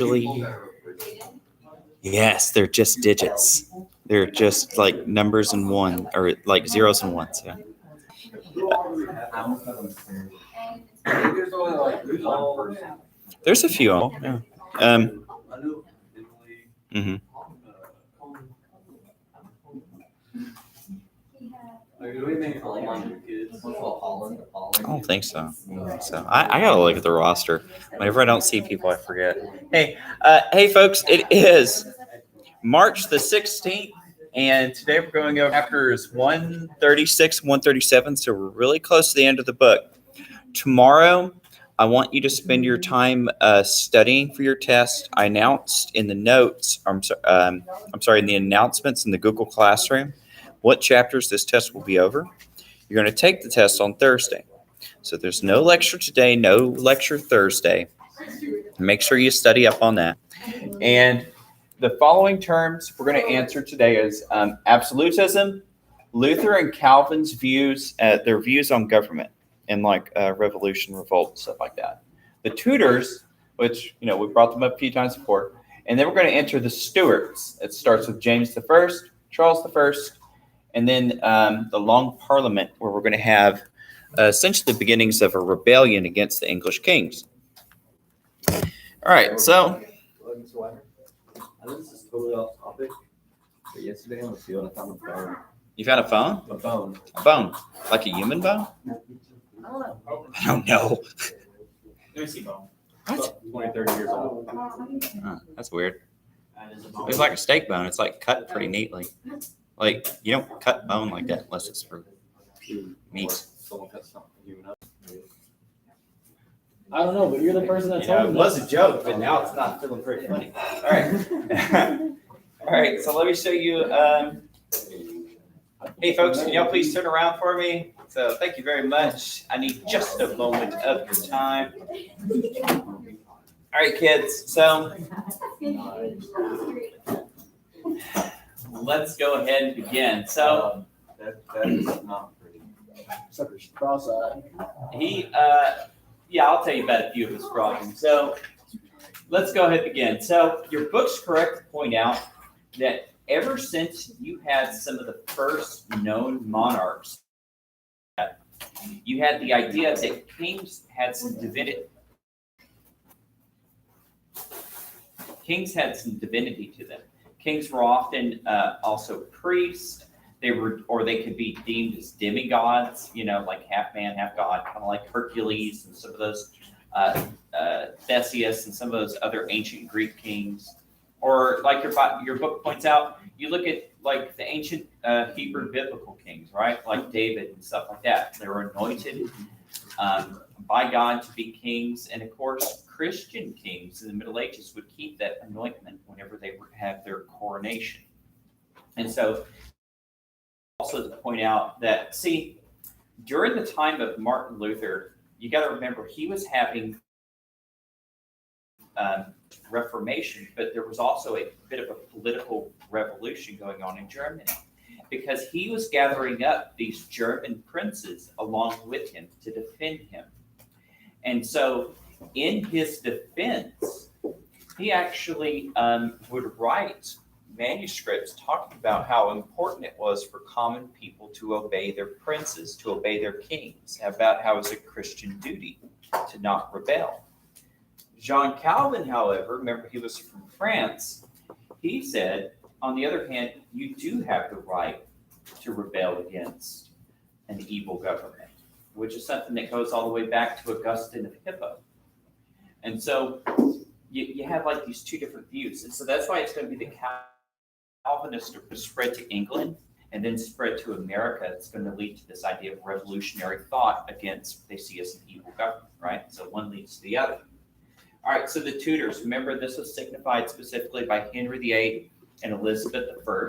Really, yes, they're just digits. They're just like numbers and one, or like zeros and ones. Yeah. There's a few. Yeah. Mm-hmm. I don't think so. So I gotta look at the roster. Whenever I don't see people, I forget. Hey, folks! It is March the 16th, and today we're going over chapters 136, 137. So we're really close to the end of the book. Tomorrow, I want you to spend your time studying for your test. I announced in the notes. I'm sorry, in the announcements in the Google Classroom, what chapters this test will be over. You're going to take the test on Thursday. So there's no lecture today, no lecture Thursday. Make sure you study up on that. And the following terms we're going to answer today is absolutism, Luther and Calvin's views, their views on government and like revolution, revolt, stuff like that. The Tudors, which, we brought them up a few times before. And then we're going to enter the Stuarts. It starts with James I, Charles I, and then the Long Parliament, where we're going to have essentially the beginnings of a rebellion against the English kings. All right, so. This is totally off topic, but yesterday on the field, I found a bone. You found a phone? A bone. A bone? Like a human bone? I don't know. Let me see bone. What? 20, 30 years old. That's weird. It's like a steak bone. It's like cut pretty neatly. Like, you don't cut bone like that unless it's for meat. Someone cut something human up. I don't know, but you're the person that told me. It was a joke, but now it's not feeling very funny. All right. All right, so let me show you. Hey, folks, can y'all please turn around for me? So thank you very much. I need just a moment of your time. All right, kids. So let's go ahead and begin. So that is not pretty. Except for cross-eyed. Yeah, I'll tell you about a few of his problems. So let's go ahead and begin. So your book's correct to point out that ever since you had some of the first known monarchs, you had the idea that kings had some divinity. Kings had some divinity to them. Kings were often also priests. They could be deemed as demigods, like half man, half god, kind of like Hercules and some of those Theseus and some of those other ancient Greek kings. Or like your book points out, you look at like the ancient Hebrew biblical kings, right? Like David and stuff like that. They were anointed by God to be kings. And of course, Christian kings in the Middle Ages would keep that anointment whenever they would have their coronation. And so also to point out that, during the time of Martin Luther, you got to remember he was having Reformation, but there was also a bit of a political revolution going on in Germany because he was gathering up these German princes along with him to defend him. And so in his defense, he actually would write manuscripts talking about how important it was for common people to obey their princes, to obey their kings, about how it's a Christian duty to not rebel. John Calvin, however, remember he was from France, he said, on the other hand, you do have the right to rebel against an evil government, which is something that goes all the way back to Augustine of Hippo. And so you have like these two different views. And so that's why it's going to be the Calvinist spread to England and then spread to America. It's going to lead to this idea of revolutionary thought against they see as an evil government, right? So one leads to the other. All right, so the Tudors, remember this was signified specifically by Henry VIII and Elizabeth I.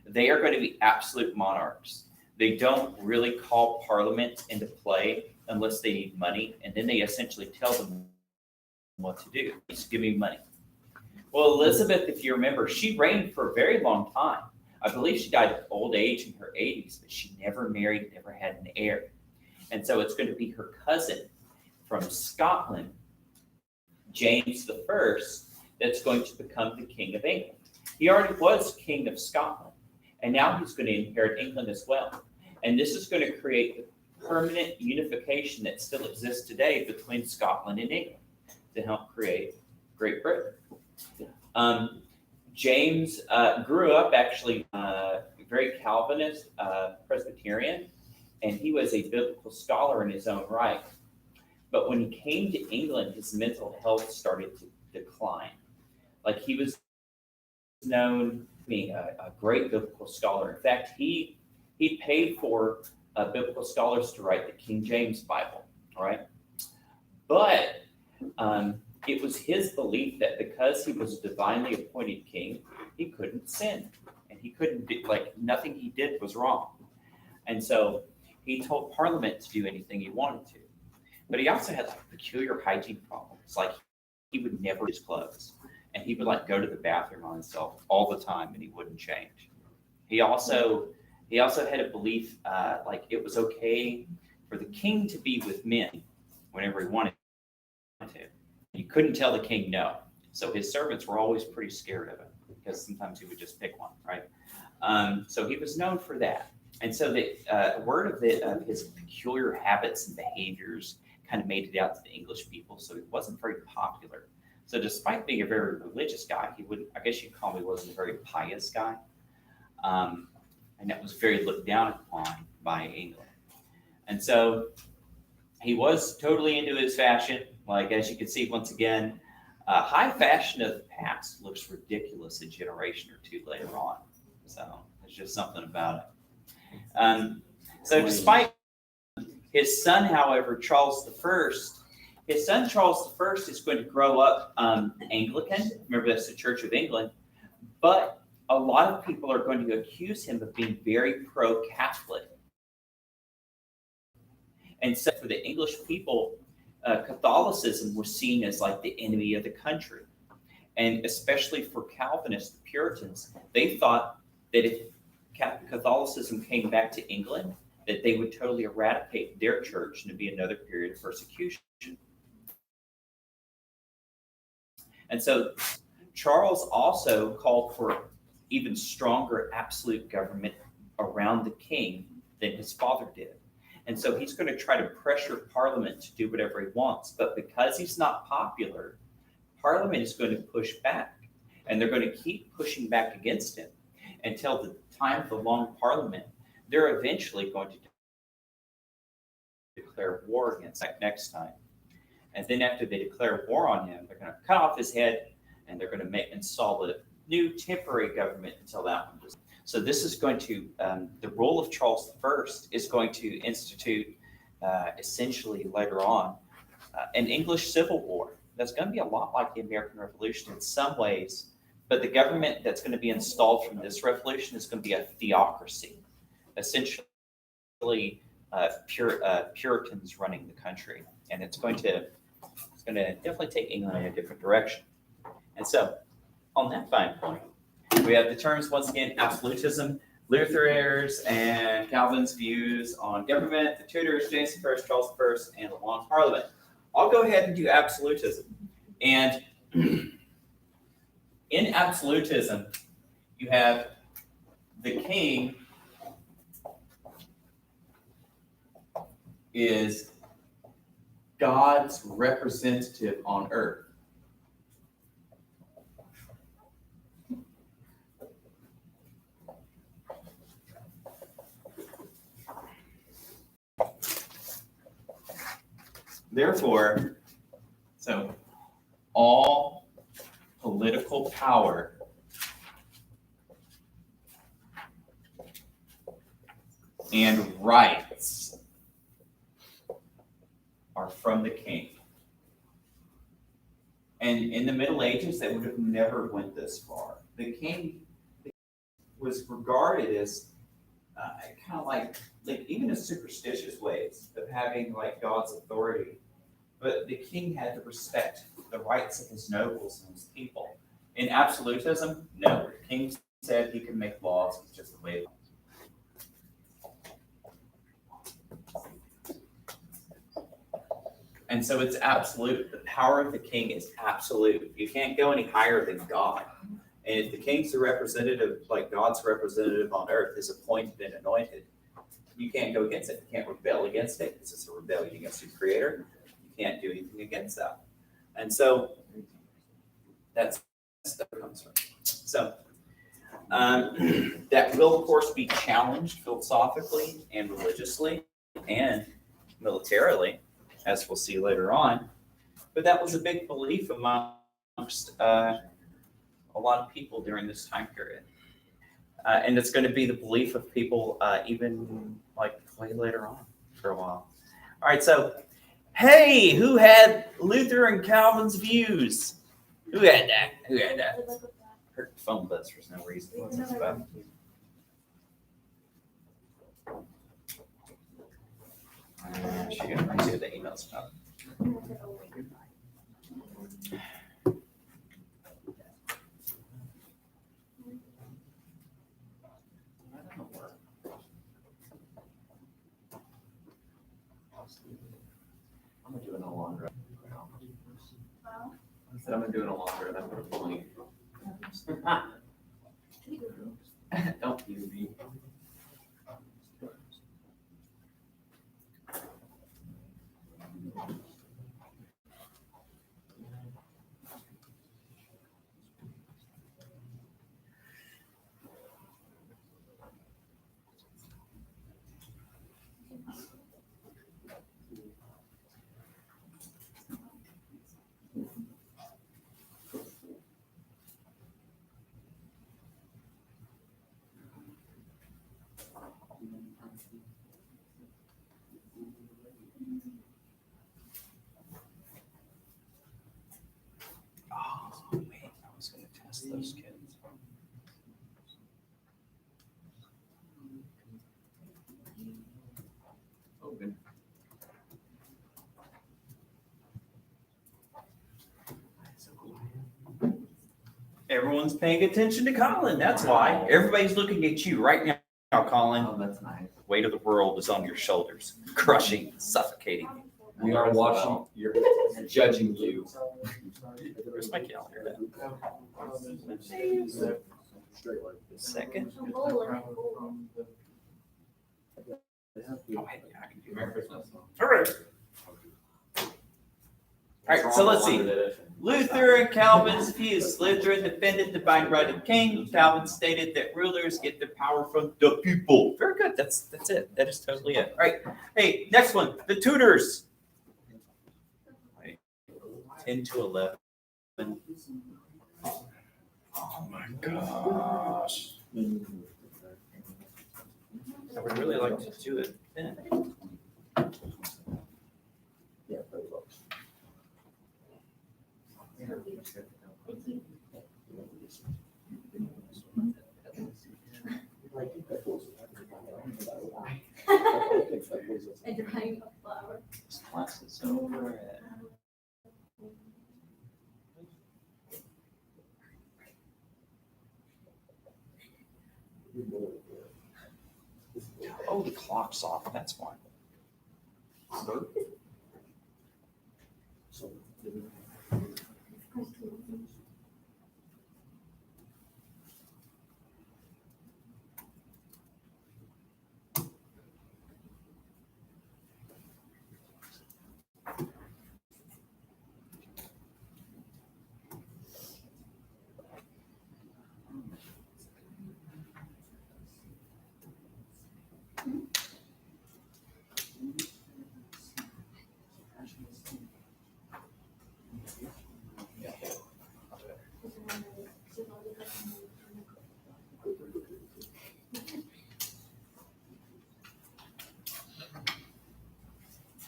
They are going to be absolute monarchs. They don't really call Parliament into play unless they need money, and then they essentially tell them what to do. Just give me money. Well, Elizabeth, if you remember, she reigned for a very long time. I believe she died of old age in her 80s, but she never married, never had an heir. And so it's going to be her cousin from Scotland, James I, that's going to become the King of England. He already was King of Scotland, and now he's going to inherit England as well. And this is going to create the permanent unification that still exists today between Scotland and England to help create Great Britain. James grew up actually very Calvinist, Presbyterian, and he was a biblical scholar in his own right. But when he came to England, his mental health started to decline. Like, he was known being a great biblical scholar. In fact, he paid for biblical scholars to write the King James Bible, all right? But it was his belief that because he was a divinely appointed king, he couldn't sin. And he couldn't do, like, nothing he did was wrong. And so he told Parliament to do anything he wanted to. But he also had like peculiar hygiene problems. Like, he would never wear his clothes. And he would like go to the bathroom on himself all the time and he wouldn't change. He also had a belief like it was okay for the king to be with men whenever he wanted to. You couldn't tell the king no. So his servants were always pretty scared of him because sometimes he would just pick one, right? So he was known for that. And so the word of his peculiar habits and behaviors kind of made it out to the English people. So he wasn't very popular. So despite being a very religious guy, he wouldn't, I guess you'd call him, he wasn't a very pious guy. And that was very looked down upon by England. And so he was totally into his fashion. Like, as you can see, once again, high fashion of the past looks ridiculous a generation or two later on. So there's just something about it. So despite his son, however, Charles I, his son Charles I is going to grow up Anglican. Remember, that's the Church of England. But a lot of people are going to accuse him of being very pro-Catholic. And so for the English people, Catholicism was seen as like the enemy of the country. And especially for Calvinists, the Puritans, they thought that if Catholicism came back to England, that they would totally eradicate their church and it'd be another period of persecution. And so Charles also called for even stronger absolute government around the king than his father did. And so he's going to try to pressure Parliament to do whatever he wants. But because he's not popular, Parliament is going to push back. And they're going to keep pushing back against him until the time of the Long Parliament. They're eventually going to declare war against him next time. And then after they declare war on him, they're going to cut off his head and they're going to install a new temporary government until that one does. So this is going to, the role of Charles I is going to institute essentially later on an English Civil War. That's going to be a lot like the American Revolution in some ways, but the government that's going to be installed from this revolution is going to be a theocracy, essentially Puritans running the country. And it's going to definitely take England in a different direction. And so on that fine point, we have the terms, once again, absolutism, Luther's and Calvin's views on government, the Tudors, James I, Charles I, and the Long Parliament. I'll go ahead and do absolutism. And in absolutism, you have the king is God's representative on earth. Therefore, so all political power and rights are from the king. And in the Middle Ages, they would have never went this far. The king was regarded as kind of like even in superstitious ways of having like God's authority. But the king had to respect the rights of his nobles and his people. In absolutism, no. The king said he could make laws. It's just the way it was. And so it's absolute. The power of the king is absolute. You can't go any higher than God. And if the king's the representative, like God's representative on earth, is appointed and anointed, you can't go against it. You can't rebel against it because it's a rebellion against your creator. You can't do anything against that. And so that's where it comes from. So that will, of course, be challenged philosophically and religiously and militarily, as we'll see later on. But that was a big belief amongst a lot of people during this time period. And it's going to be the belief of people even like way later on for a while. All right, so, hey, who had Luther and Calvin's views? Who had that? Who had that? Heard the phone buzz for no reason. What's this about? She gonna see what the email's about. I'm gonna do it no longer. I said I'm gonna do it no longer, and I'm gonna believe. Don't you be. Oh, wait, I was going to test those kids. Open. Everyone's paying attention to Colin. That's why. Everybody's looking at you right now, Colin. Oh, that's nice. Weight of the world is on your shoulders, crushing, suffocating. We are watching, you're judging you. Where's my calendar? Second. Oh, hey, I can do Merry Christmas. All right. All right, so let's see. Luther and Calvin's views. Luther defended the divine right of king. Calvin stated that rulers get their power from the people. Very good. That's it. That is totally it. All right. Hey, next one. The Tudors. 10 to 11. Oh my gosh. I would really like to do it then. Yeah, very well. This class is over at oh, the clock's off. That's why. So,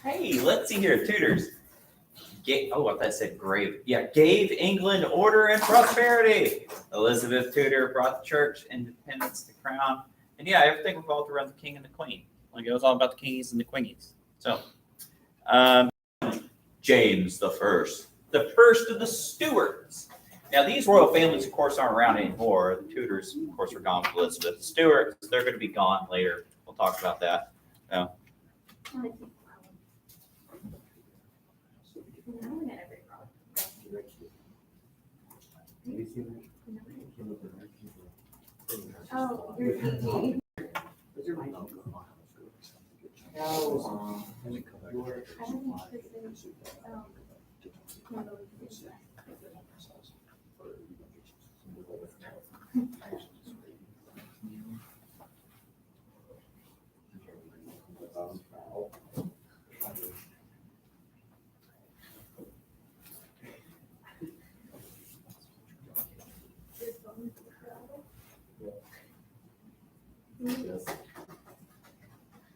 Hey, let's see here, Tudors. Oh, I thought I said grave. Yeah, gave England order and prosperity. Elizabeth Tudor brought the church, independence, the crown, and yeah, everything revolved around the king and the queen. Like it was all about the kingies and the queenies. So, James the first of the Stuarts. Now, these royal families, of course, aren't around anymore. The Tudors, of course, were gone with Elizabeth. The Stuarts, they're going to be gone later. We'll talk about that. Have you seen that? Oh, you're PG. What's your mic? I don't think Yes.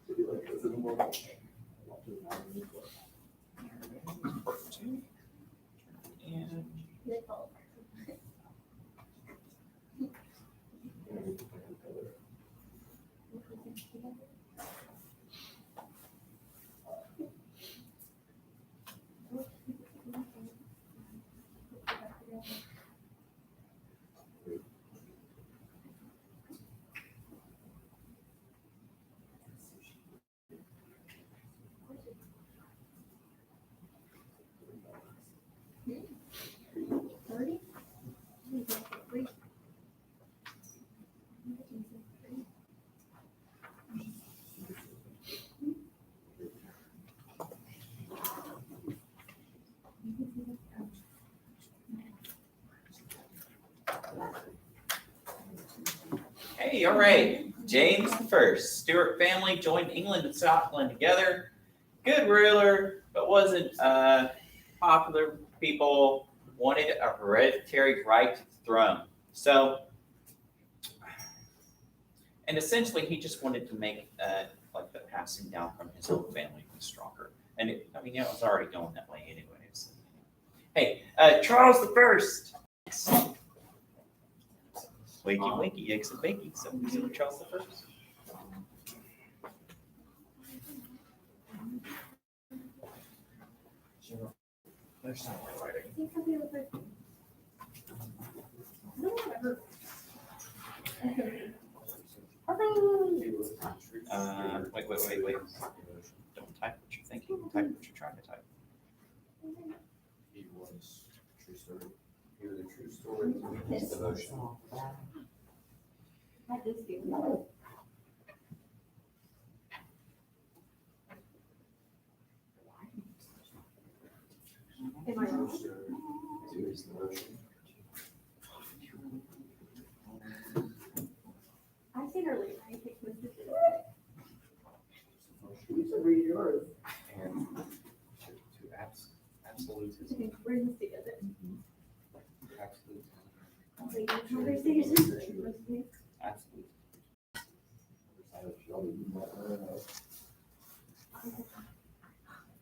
Did you like this in the morning? And hey, all right. James I, Stuart family joined England and Scotland together. Good ruler, but wasn't popular. People wanted a hereditary right to the throne. So, and essentially, he just wanted to make like the passing down from his own family was stronger. And it was already going that way anyways. Hey, Charles I. Wakey, wakey, eggs and bakey. So, Charles I. I think somebody was like, no one ever. Wait. Don't type what you're thinking. Type what you're trying to type. He was true story. He was a true story. Weakness, devotion. I just do. Am I True wrong? story. Weakness, devotion. I've seen her late night pick with the You should read yours. And to absolutism. We're in this together. Absolutism. Like, conversation. Absolutely.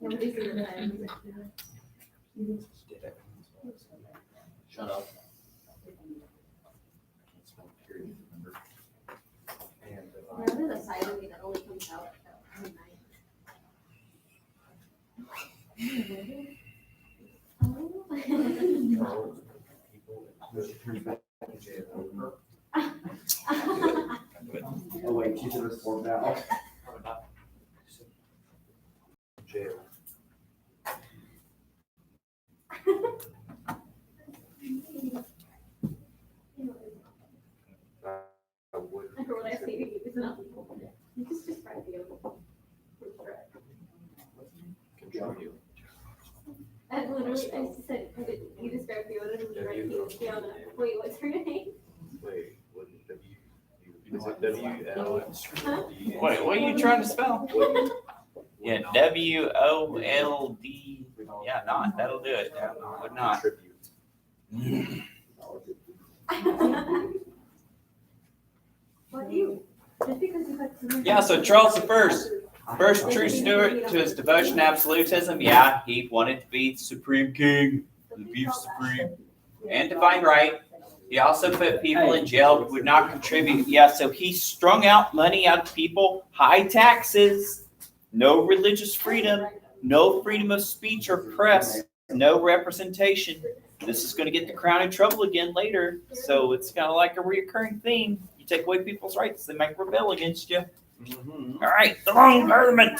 Nobody's in the time. Shut up. Small period, remember? And Now there's a side of me that only comes out at midnight. Oh. Oh wait, she's in this form now. Jail. I would. I heard what I say to you, it's not legal. You just describe the other. Contribute. I literally, I just said, you described the other, and right here, Fiona. Wait, what's her name? Wait, what is W? Is it WL? Huh? What are you trying to spell? Yeah, WOLD. Yeah, not. That'll do it. That would not. What do you? Just because you got to. Yeah, so Charles I, first true Stuart to his devotion to absolutism. Yeah, he wanted to be supreme king, to be supreme, and divine right. He also put people in jail who would not contribute. Yeah, so he strung out money out to people, high taxes, no religious freedom, no freedom of speech or press, no representation. This is going to get the crown in trouble again later. So it's kind of like a reoccurring theme. You take away people's rights, they might rebel against you. All right, the long parliament.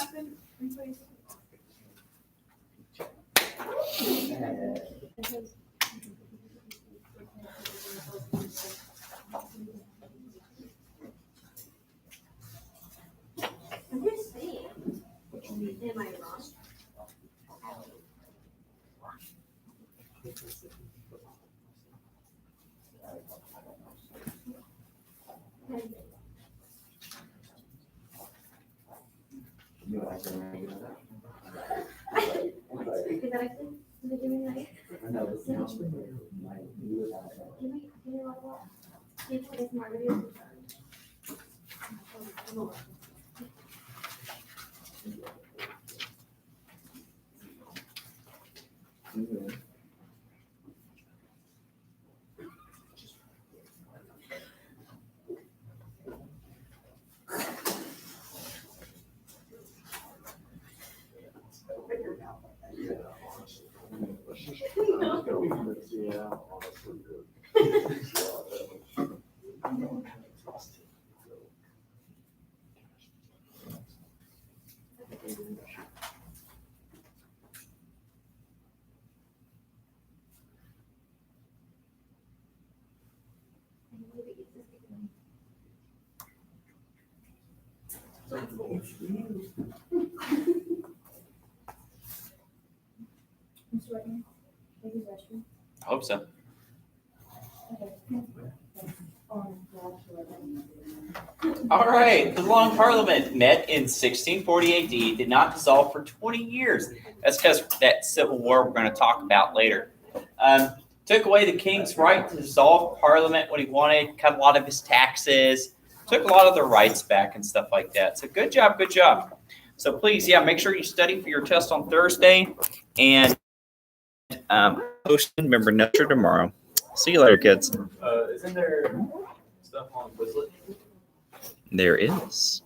You know, I can make it up. Is that actually, is it doing like, No, it's not. Like, you would have that. give me a lot of that? Can you take some margaritas? Mhm. Yeah, honestly, good. Mr. Whitman, take his restroom. I hope so. All right, the Long Parliament met in 1640 AD, did not dissolve for 20 years. That's because that civil war we're going to talk about later. Took away the king's right to dissolve Parliament when he wanted, cut a lot of his taxes, took a lot of their rights back and stuff like that. So good job, good job. So please, yeah, make sure you study for your test on Thursday and hosting member Nutcher tomorrow. See you later, kids. Isn't there stuff on Quizlet? There is.